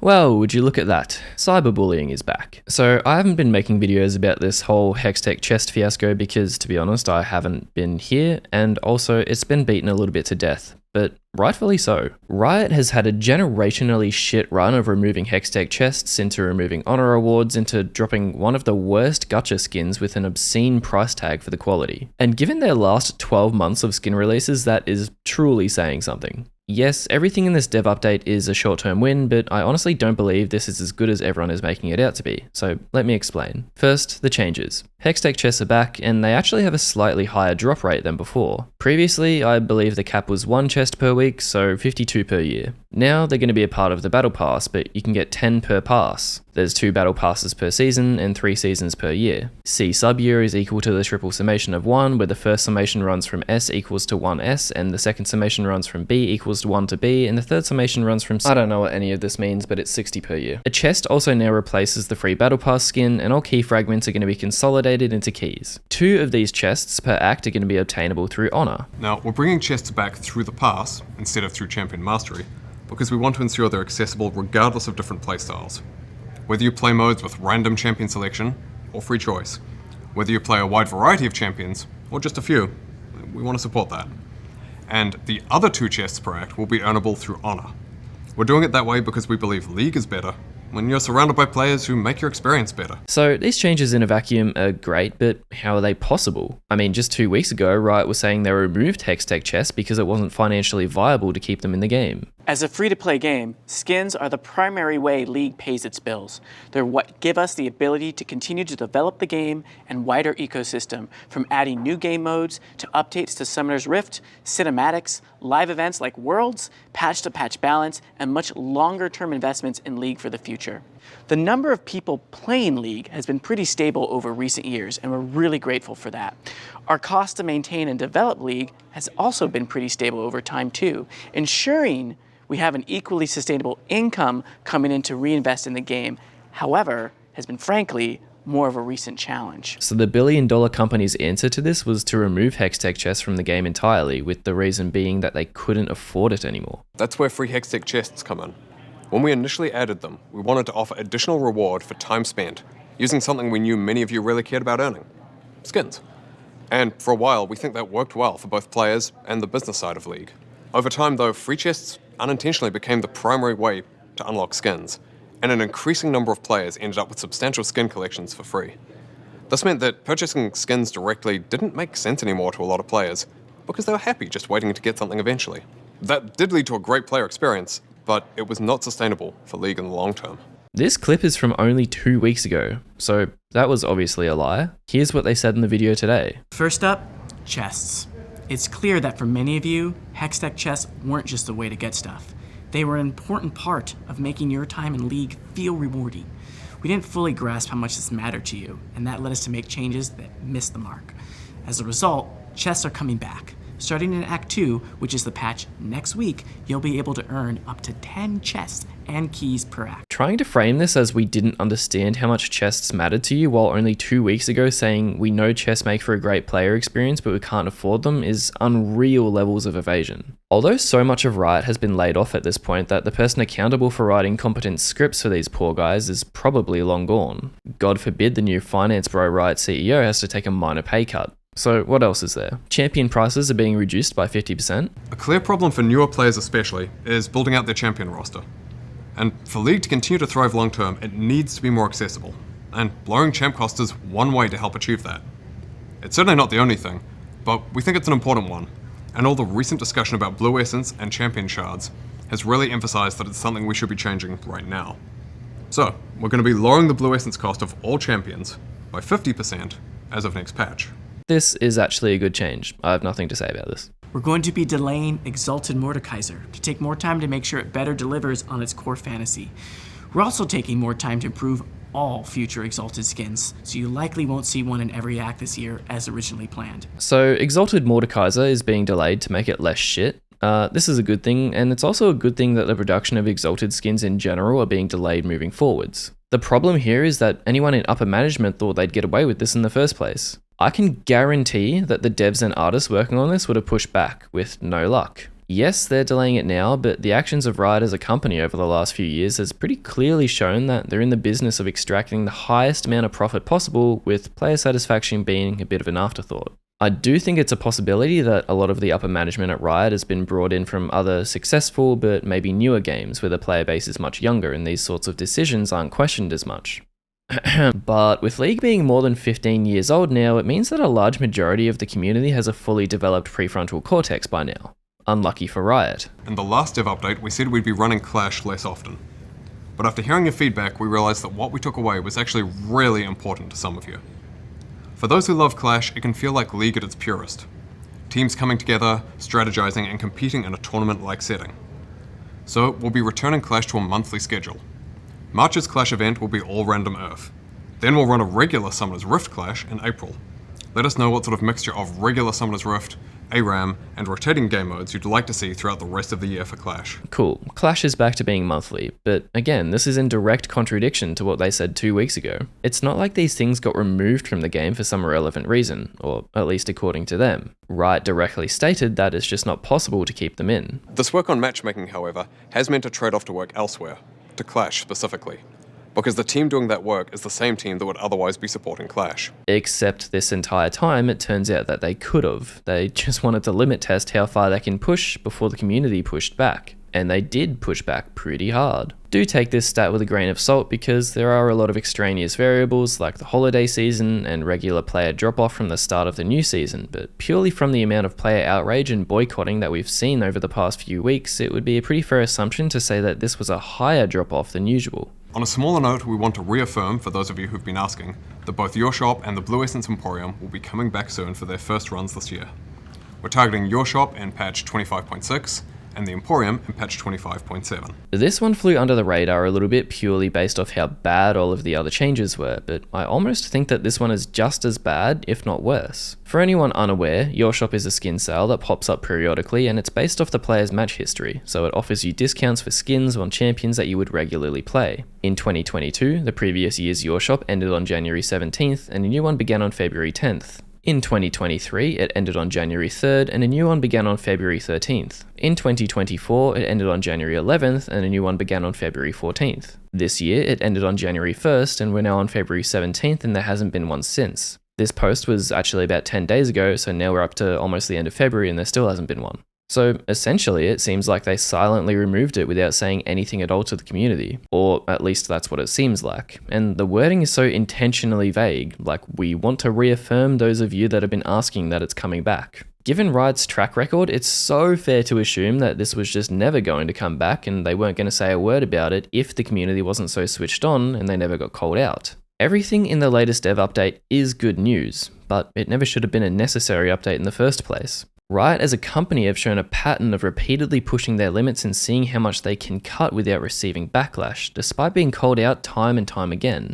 Well, would you look at that? Cyberbullying is back. So I haven't been making videos about this whole Hextech Chest fiasco because, to be honest, I haven't been here, and also it's been beaten a little bit to death. But rightfully so. Riot has had a generationally shit run of removing Hextech chests, into removing honor awards, into dropping one of the worst gacha skins with an obscene price tag for the quality. And given their last 12 months of skin releases, that is truly saying something. Yes, everything in this dev update is a short-term win, but I honestly don't believe this is as good as everyone is making it out to be, so let me explain. First, the changes. Hextech chests are back, and they actually have a slightly higher drop rate than before. Previously, I believe the cap was 1 chest per week, so 52 per year. Now they're going to be a part of the battle pass, but you can get 10 per pass. There's 2 battle passes per season and 3 seasons per year. C sub-year is equal to the triple summation of 1, where the first summation runs from S equals to 1S, and the second summation runs from B equals to 1 to B, and the third summation runs from I don't know what any of this means, but it's 60 per year. A chest also now replaces the free battle pass skin, and all key fragments are going to be consolidated into keys. 2 of these chests per act are going to be obtainable through honor. Now, we're bringing chests back through the pass, instead of through champion mastery, because we want to ensure they're accessible regardless of different playstyles. Whether you play modes with random champion selection, or free choice. Whether you play a wide variety of champions, or just a few, we want to support that. And the other 2 chests per act will be earnable through honor. We're doing it that way because we believe League is better when you're surrounded by players who make your experience better. So these changes in a vacuum are great, but how are they possible? I mean, just 2 weeks ago, Riot was saying they removed Hextech chests because it wasn't financially viable to keep them in the game. As a free-to-play game, skins are the primary way League pays its bills. They're what give us the ability to continue to develop the game and wider ecosystem, from adding new game modes to updates to Summoner's Rift, cinematics, live events like Worlds, patch-to-patch balance, and much longer-term investments in League for the future. The number of people playing League has been pretty stable over recent years, and we're really grateful for that. Our cost to maintain and develop League has also been pretty stable over time too, ensuring we have an equally sustainable income coming in to reinvest in the game. However, has been frankly more of a recent challenge. So the billion-dollar company's answer to this was to remove Hextech chests from the game entirely, with the reason being that they couldn't afford it anymore. That's where free Hextech chests come in. When we initially added them, we wanted to offer additional reward for time spent, using something we knew many of you really cared about earning: skins. And for a while, we think that worked well for both players and the business side of League. Over time though, free chests unintentionally became the primary way to unlock skins, and an increasing number of players ended up with substantial skin collections for free. This meant that purchasing skins directly didn't make sense anymore to a lot of players, because they were happy just waiting to get something eventually. That did lead to a great player experience, but it was not sustainable for League in the long term. This clip is from only 2 weeks ago, so that was obviously a lie. Here's what they said in the video today. First up, chests. It's clear that for many of you, Hextech chests weren't just a way to get stuff. They were an important part of making your time in League feel rewarding. We didn't fully grasp how much this mattered to you, and that led us to make changes that missed the mark. As a result, chests are coming back. Starting in Act 2, which is the patch next week, you'll be able to earn up to 10 chests and keys per act. Trying to frame this as we didn't understand how much chests mattered to you while only 2 weeks ago saying we know chests make for a great player experience but we can't afford them is unreal levels of evasion. Although so much of Riot has been laid off at this point that the person accountable for writing competent scripts for these poor guys is probably long gone. God forbid the new finance bro Riot CEO has to take a minor pay cut. So what else is there? Champion prices are being reduced by 50%. A clear problem for newer players especially is building out their champion roster. And for League to continue to thrive long term, it needs to be more accessible. And lowering champ cost is one way to help achieve that. It's certainly not the only thing, but we think it's an important one. And all the recent discussion about Blue Essence and champion shards has really emphasized that it's something we should be changing right now. So, we're going to be lowering the Blue Essence cost of all champions by 50% as of next patch. This is actually a good change. I have nothing to say about this. We're going to be delaying Exalted Mordekaiser to take more time to make sure it better delivers on its core fantasy. We're also taking more time to improve all future Exalted skins, so you likely won't see one in every act this year as originally planned. So Exalted Mordekaiser is being delayed to make it less shit. This is a good thing, and it's also a good thing that the production of Exalted skins in general are being delayed moving forwards. The problem here is that anyone in upper management thought they'd get away with this in the first place. I can guarantee that the devs and artists working on this would have pushed back with no luck. Yes, they're delaying it now, but the actions of Riot as a company over the last few years has pretty clearly shown that they're in the business of extracting the highest amount of profit possible, with player satisfaction being a bit of an afterthought. I do think it's a possibility that a lot of the upper management at Riot has been brought in from other successful but maybe newer games where the player base is much younger and these sorts of decisions aren't questioned as much. But with League being more than 15 years old now, it means that a large majority of the community has a fully developed prefrontal cortex by now. Unlucky for Riot. In the last dev update, we said we'd be running Clash less often. But after hearing your feedback, we realized that what we took away was actually really important to some of you. For those who love Clash, it can feel like League at its purest. Teams coming together, strategizing, and competing in a tournament-like setting. So we'll be returning Clash to a monthly schedule. March's Clash event will be all random Earth. Then we'll run a regular Summoner's Rift Clash in April. Let us know what sort of mixture of regular Summoner's Rift, ARAM, and rotating game modes you'd like to see throughout the rest of the year for Clash. Cool, Clash is back to being monthly, but again, this is in direct contradiction to what they said 2 weeks ago. It's not like these things got removed from the game for some irrelevant reason, or at least according to them. Riot directly stated that it's just not possible to keep them in. This work on matchmaking, however, has meant a trade-off to work elsewhere, to Clash specifically, because the team doing that work is the same team that would otherwise be supporting Clash. Except this entire time, it turns out that they could have. They just wanted to limit test how far they can push before the community pushed back. And they did push back pretty hard. Do take this stat with a grain of salt because there are a lot of extraneous variables like the holiday season and regular player drop-off from the start of the new season, but purely from the amount of player outrage and boycotting that we've seen over the past few weeks, it would be a pretty fair assumption to say that this was a higher drop-off than usual. On a smaller note, we want to reaffirm, for those of you who've been asking, that both Your Shop and the Blue Essence Emporium will be coming back soon for their first runs this year. We're targeting Your Shop in patch 25.6, and the Emporium in patch 25.7. This one flew under the radar a little bit purely based off how bad all of the other changes were, but I almost think that this one is just as bad, if not worse. For anyone unaware, Your Shop is a skin sale that pops up periodically and it's based off the player's match history, so it offers you discounts for skins on champions that you would regularly play. In 2022, the previous year's Your Shop ended on January 17th and a new one began on February 10th. In 2023, it ended on January 3rd and a new one began on February 13th. In 2024, it ended on January 11th and a new one began on February 14th. This year, it ended on January 1st and we're now on February 17th and there hasn't been one since. This post was actually about 10 days ago, so now we're up to almost the end of February and there still hasn't been one. So essentially, it seems like they silently removed it without saying anything at all to the community. Or at least that's what it seems like. And the wording is so intentionally vague, like we want to reaffirm those of you that have been asking that it's coming back. Given Riot's track record, it's so fair to assume that this was just never going to come back and they weren't going to say a word about it if the community wasn't so switched on and they never got called out. Everything in the latest dev update is good news, but it never should have been a necessary update in the first place. Riot as a company have shown a pattern of repeatedly pushing their limits and seeing how much they can cut without receiving backlash, despite being called out time and time again.